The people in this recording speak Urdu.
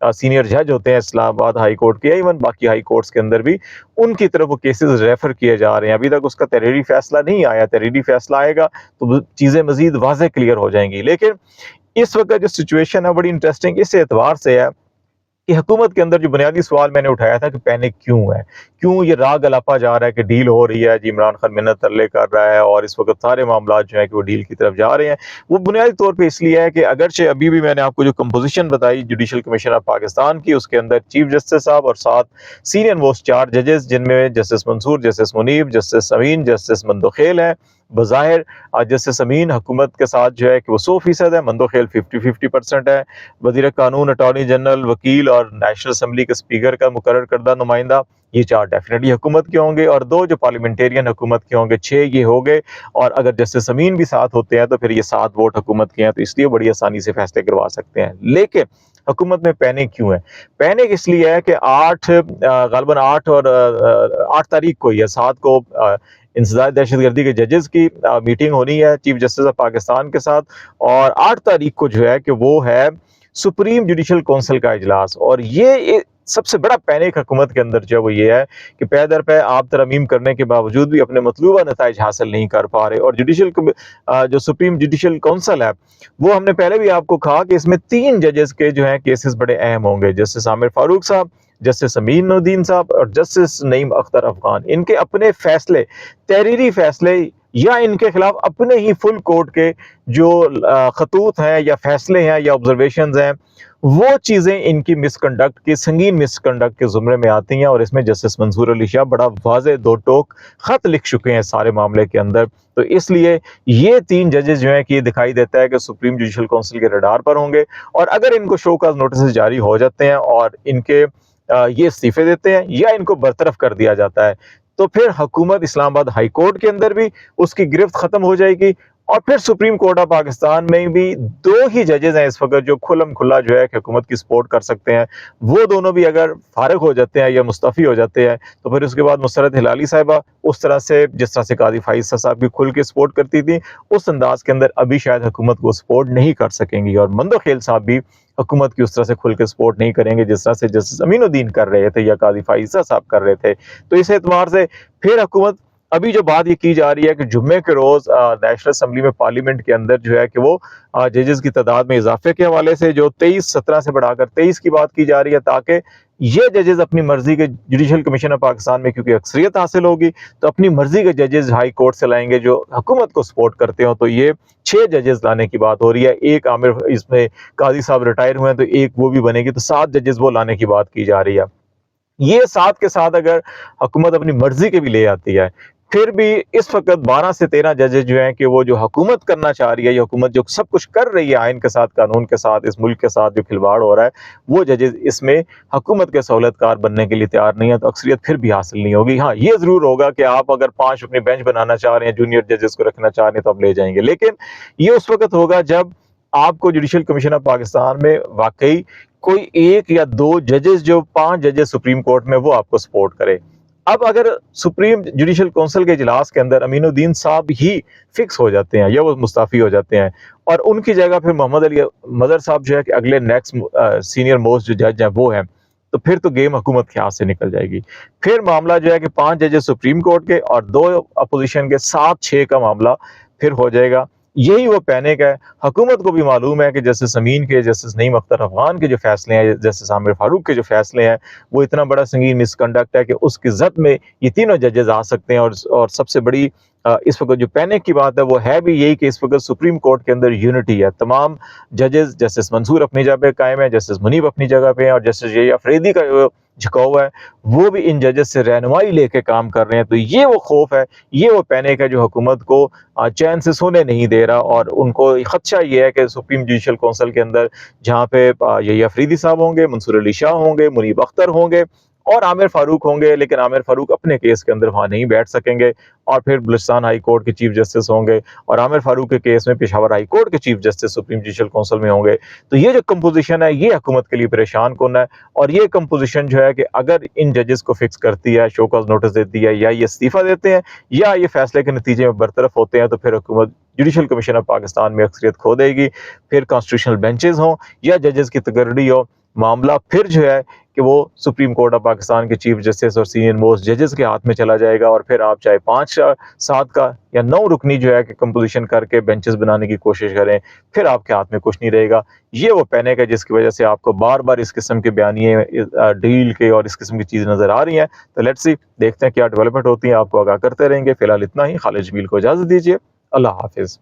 سینئر جج ہوتے ہیں اسلام آباد ہائی کورٹ کے، ایون باقی ہائی کورٹس کے اندر بھی ان کی طرف وہ کیسز ریفر کیے جا رہے ہیں. ابھی تک اس کا تحریری فیصلہ نہیں آیا، تحریری فیصلہ آئے گا تو چیزیں مزید واضح کلیئر ہو جائیں گی. لیکن اس وقت جو سچویشن ہے بڑی انٹرسٹنگ اس اعتبار سے ہے کہ حکومت کے اندر جو بنیادی سوال میں نے اٹھایا تھا کہ پینک کیوں ہے، کیوں یہ راگ الاپا جا رہا ہے کہ ڈیل ہو رہی ہے، جی عمران خان منت ترلے کر رہا ہے اور اس وقت سارے معاملات جو ہیں کہ وہ ڈیل کی طرف جا رہے ہیں. وہ بنیادی طور پہ اس لیے ہے کہ اگرچہ ابھی بھی میں نے آپ کو جو کمپوزیشن بتائی جوڈیشل کمیشن آف پاکستان کی، اس کے اندر چیف جسٹس صاحب اور 7 سینئر موسٹ 4 ججز جن میں جسٹس منصور، جسٹس منیب، جسٹس امین، جسٹس مندوخیل ہیں. بظاہر جسٹس امین حکومت کے ساتھ جو ہے کہ وہ 100% ہے، مندوخیل 50% ہے. وزیر قانون، اٹارنی جنرل، وکیل اور نیشنل اسمبلی کے اسپیکر کا مقرر کردہ نمائندہ، یہ 4 ڈیفینیٹلی حکومت کے ہوں گے، اور 2 جو پارلیمنٹیرین حکومت کے ہوں گے، 6 یہ ہو گئے. اور اگر جسٹس امین بھی ساتھ ہوتے ہیں تو پھر یہ 7 ووٹ حکومت کے ہیں، تو اس لیے بڑی آسانی سے فیصلے کروا سکتے ہیں. لیکن حکومت میں پینک کیوں ہے؟ پینک اس لیے ہے کہ غالباً 8 تاریخ کو یا 7 کو انسداد دہشت گردی کے ججز کی میٹنگ ہونی ہے چیف جسٹس آف پاکستان کے ساتھ، اور 8 تاریخ کو جو ہے کہ وہ ہے سپریم جوڈیشل کونسل کا اجلاس. اور یہ سب سے بڑا پینک حکومت کے اندر جو وہ یہ ہے کہ پے در پے آپ ترمیم کرنے کے باوجود بھی اپنے مطلوبہ نتائج حاصل نہیں کر پا رہے. اور جو سپریم جوڈیشل کونسل ہے وہ ہم نے پہلے بھی آپ کو کہا کہ اس میں 3 ججز کے جو ہیں کیسز بڑے اہم ہوں گے، جسٹس عامر فاروق صاحب، جسٹس امین الدین صاحب اور جسٹس نعیم اختر افغان. ان کے اپنے فیصلے، تحریری فیصلے یا ان کے خلاف اپنے ہی فل کورٹ کے جو خطوط ہیں یا فیصلے ہیں یا آبزرویشنز ہیں، وہ چیزیں ان کی مس کنڈکٹ کی سنگین مس کنڈکٹ کے زمرے میں آتی ہیں. اور اس میں جسٹس منصور علی شاہ بڑا واضح 2 ٹوک خط لکھ چکے ہیں سارے معاملے کے اندر. تو اس لیے یہ 3 ججز جو ہیں کہ یہ دکھائی دیتا ہے کہ سپریم جوڈیشل کونسل کے رڈار پر ہوں گے، اور اگر ان کو شو کاز نوٹسز جاری ہو جاتے ہیں اور ان کے یہ استعفے دیتے ہیں یا ان کو برطرف کر دیا جاتا ہے تو پھر حکومت اسلام آباد ہائی کورٹ کے اندر بھی اس کی گرفت ختم ہو جائے گی. اور پھر سپریم کورٹ آف پاکستان میں بھی 2 ہی ججز ہیں اس وقت جو کھلم کھلا جو ہے کہ حکومت کی سپورٹ کر سکتے ہیں. وہ دونوں بھی اگر فارغ ہو جاتے ہیں یا مستعفی ہو جاتے ہیں تو پھر اس کے بعد مسرت ہلالی صاحبہ اس طرح سے جس طرح سے قاضی فائز صاحب بھی کھل کے سپورٹ کرتی تھی اس انداز کے اندر ابھی شاید حکومت کو سپورٹ نہیں کر سکیں گی، اور مندوخیل صاحب بھی حکومت کی اس طرح سے کھل کے سپورٹ نہیں کریں گے جس طرح سے جسٹس امین الدین کر رہے تھے یا قاضی فائز صاحب کر رہے تھے. تو اس اعتبار سے پھر حکومت ابھی جو بات یہ کی جا رہی ہے کہ جمعے کے روز نیشنل اسمبلی میں پارلیمنٹ کے اندر جو ہے کہ وہ ججز کی تعداد میں اضافے کے حوالے سے جو 17 سے بڑھا کر 23 کی بات کی جا رہی ہے، تاکہ یہ ججز اپنی مرضی کے جوڈیشل کمیشن آف پاکستان میں کیونکہ اکثریت حاصل ہوگی تو اپنی مرضی کے ججز ہائی کورٹ سے لائیں گے جو حکومت کو سپورٹ کرتے ہوں. تو یہ 6 ججز لانے کی بات ہو رہی ہے. ایک عامر اس میں قاضی صاحب ریٹائر ہوئے ہیں تو ایک وہ بھی بنے گی، تو 7 ججز وہ لانے کی بات کی جا رہی ہے. یہ 7 کے ساتھ اگر حکومت اپنی مرضی کے بھی لے آتی ہے پھر بھی اس وقت 12 سے 13 ججز جو ہیں کہ وہ جو حکومت کرنا چاہ رہی ہے، یہ حکومت جو سب کچھ کر رہی ہے آئین کے ساتھ، قانون کے ساتھ، اس ملک کے ساتھ جو کھلواڑ ہو رہا ہے، وہ ججز اس میں حکومت کے سہولت کار بننے کے لیے تیار نہیں ہے، تو اکثریت پھر بھی حاصل نہیں ہوگی. ہاں یہ ضرور ہوگا کہ آپ اگر 5 اپنی بینچ بنانا چاہ رہے ہیں، جونیئر ججز کو رکھنا چاہ رہے ہیں تو آپ لے جائیں گے، لیکن یہ اس وقت ہوگا جب آپ کو جوڈیشل کمیشن آف پاکستان میں واقعی کوئی 1 یا 2 ججز جو 5 ججز سپریم کورٹ میں وہ آپ کو سپورٹ کرے. اب اگر سپریم جوڈیشل کونسل کے اجلاس کے اندر امین الدین صاحب ہی فکس ہو جاتے ہیں یا وہ مستعفی ہو جاتے ہیں اور ان کی جگہ پھر محمد علی مظہر صاحب جو ہے کہ اگلے نیکسٹ سینئر موسٹ جو جج ہیں وہ ہیں، تو پھر تو گیم حکومت کے ہاتھ سے نکل جائے گی. پھر معاملہ جو ہے کہ 5 ججز سپریم کورٹ کے اور 2 اپوزیشن کے 7-6 کا معاملہ پھر ہو جائے گا. یہی وہ پینک ہے. حکومت کو بھی معلوم ہے کہ جسٹس امین کے، جسٹس نعیم اختر افغان کے جو فیصلے ہیں، جسٹس عامر فاروق کے جو فیصلے ہیں، وہ اتنا بڑا سنگین مس کنڈکٹ ہے کہ اس کی زد میں یہ تینوں ججز آ سکتے ہیں. اور سب سے بڑی اس وقت جو پینک کی بات ہے وہ ہے بھی یہی کہ اس وقت سپریم کورٹ کے اندر یونٹی ہے. تمام ججز، جسٹس منصور اپنی جگہ پہ قائم ہے، جسٹس منیب اپنی جگہ پہ ہیں، اور جسٹس یہ افریدی کا جھکاؤ ہے وہ بھی ان ججز سے رہنمائی لے کے کام کر رہے ہیں. تو یہ وہ خوف ہے، یہ وہ پینک ہے جو حکومت کو چین سے سونے نہیں دے رہا. اور ان کو خدشہ یہ ہے کہ سپریم جوڈیشل کونسل کے اندر جہاں پہ یہ افریدی صاحب ہوں گے، منصور علی شاہ ہوں گے، منیب اختر ہوں گے اور عامر فاروق ہوں گے، لیکن عامر فاروق اپنے کیس کے اندر وہاں نہیں بیٹھ سکیں گے، اور پھر بلوچستان ہائی کورٹ کے چیف جسٹس ہوں گے، اور عامر فاروق کے کیس میں پشاور ہائی کورٹ کے chief justice supreme judicial council میں ہوں گے. تو یہ جو کمپوزیشن ہے یہ حکومت کے لیے پریشان کن ہے. اور یہ کمپوزیشن جو ہے کہ اگر ان ججز کو فکس کرتی ہے، شو کاز نوٹس دیتی ہے، یا یہ استعفیٰ دیتے ہیں یا یہ فیصلے کے نتیجے میں برطرف ہوتے ہیں، تو پھر حکومت جوڈیشل کمیشن آف پاکستان میں اکثریت کھو دے گی. پھر کانسٹیٹیوشنل بینچز ہوں یا ججز کی تگرڑی ہو، معاملہ پھر جو ہے کہ وہ سپریم کورٹ آف پاکستان کے چیف جسٹس اور سینئر موسٹ ججز کے ہاتھ میں چلا جائے گا، اور پھر آپ چاہے 5 7 کا یا 9 رکنی جو ہے کہ کمپوزیشن کر کے بینچز بنانے کی کوشش کریں، پھر آپ کے ہاتھ میں کچھ نہیں رہے گا۔ یہ وہ پینک ہے جس کی وجہ سے آپ کو بار بار اس قسم کے بیانیے ڈیل کے اور اس قسم کی چیزیں نظر آ رہی ہیں۔ تو لیٹس سی، دیکھتے ہیں کیا ڈیولپمنٹ ہوتی ہیں، آپ کو آگاہ کرتے رہیں گے۔ فی الحال اتنا ہی۔ خالد جمیل کو اجازت دیجیے، اللہ حافظ۔